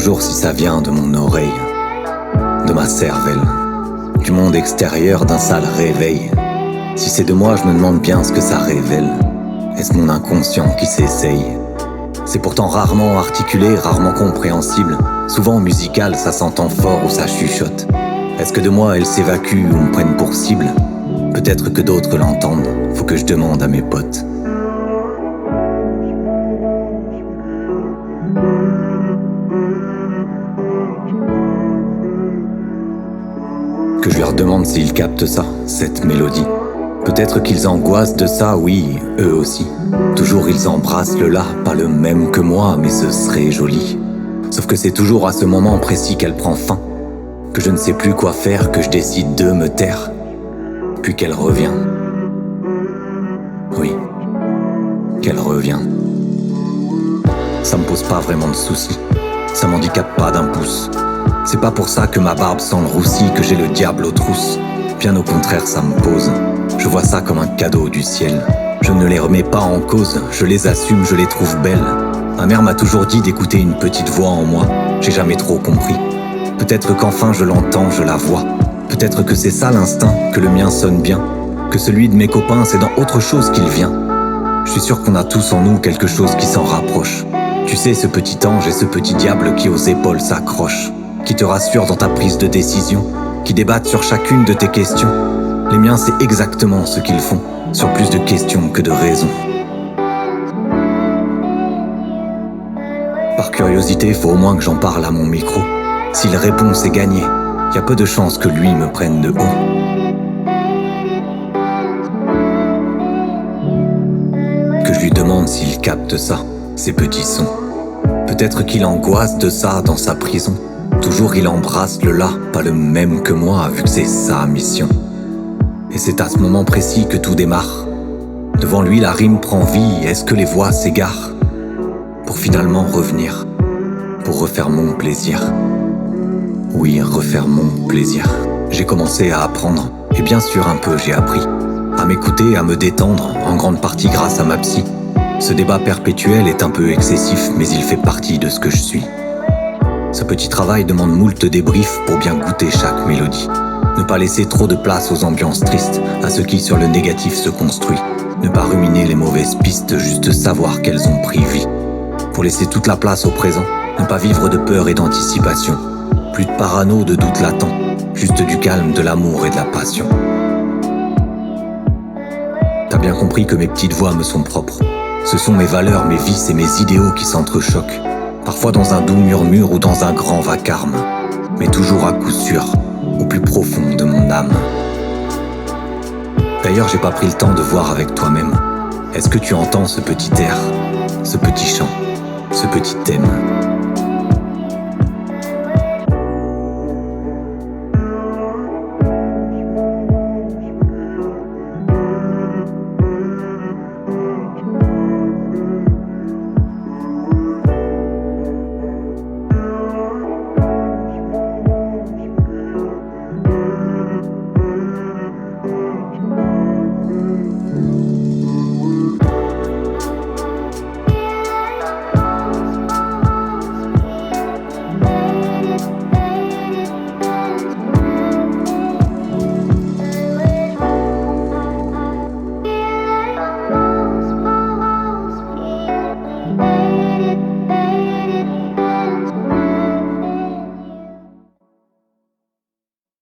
toujours si ça vient de mon oreille, de ma cervelle, du monde extérieur, d'un sale réveil. Si c'est de moi, je me demande bien ce que ça révèle. Est-ce mon inconscient qui s'essaye? C'est pourtant rarement articulé, rarement compréhensible. Souvent musical, ça s'entend fort ou ça chuchote. Est-ce que de moi elle s'évacue ou me prenne pour cible? Peut-être que d'autres l'entendent, faut que je demande à mes potes. Que je leur demande s'ils captent ça, cette mélodie. Peut-être qu'ils angoissent de ça, oui, eux aussi. Toujours ils embrassent le là, pas le même que moi, mais ce serait joli. Sauf que c'est toujours à ce moment précis qu'elle prend fin, que je ne sais plus quoi faire, que je décide de me taire, puis qu'elle revient. Oui, qu'elle revient. Ça me pose pas vraiment de soucis, ça m'handicape pas d'un pouce. C'est pas pour ça que ma barbe sent le roussi, que j'ai le diable aux trousses. Bien au contraire, ça me pose. Je vois ça comme un cadeau du ciel. Je ne les remets pas en cause, je les assume, je les trouve belles. Ma mère m'a toujours dit d'écouter une petite voix en moi. J'ai jamais trop compris. Peut-être qu'enfin je l'entends, je la vois. Peut-être que c'est ça l'instinct, que le mien sonne bien. Que celui de mes copains, c'est dans autre chose qu'il vient. Je suis sûr qu'on a tous en nous quelque chose qui s'en rapproche. Tu sais, ce petit ange et ce petit diable qui aux épaules s'accrochent, qui te rassure dans ta prise de décision, qui débattent sur chacune de tes questions. Les miens, c'est exactement ce qu'ils font, sur plus de questions que de raisons. Par curiosité, faut au moins que j'en parle à mon micro. S'il répond, c'est gagné. Y a peu de chances que lui me prenne de haut. Que je lui demande s'il capte ça, ces petits sons. Peut-être qu'il angoisse de ça dans sa prison. Toujours il embrasse le là, pas le même que moi, vu que c'est sa mission. Et c'est à ce moment précis que tout démarre. Devant lui, la rime prend vie, est-ce que les voix s'égarent? Pour finalement revenir, pour refaire mon plaisir. Oui, refaire mon plaisir. J'ai commencé à apprendre, et bien sûr un peu j'ai appris. À m'écouter, à me détendre, en grande partie grâce à ma psy. Ce débat perpétuel est un peu excessif, mais il fait partie de ce que je suis. Ce petit travail demande moult débriefs pour bien goûter chaque mélodie. Ne pas laisser trop de place aux ambiances tristes, à ce qui sur le négatif se construit. Ne pas ruminer les mauvaises pistes, juste savoir qu'elles ont pris vie. Pour laisser toute la place au présent, ne pas vivre de peur et d'anticipation. Plus de parano, de doute latent, juste du calme, de l'amour et de la passion. T'as bien compris que mes petites voix me sont propres. Ce sont mes valeurs, mes vices et mes idéaux qui s'entrechoquent. Parfois dans un doux murmure ou dans un grand vacarme, mais toujours à coup sûr, au plus profond de mon âme. D'ailleurs, j'ai pas pris le temps de voir avec toi-même. Est-ce que tu entends ce petit air, ce petit chant, ce petit thème?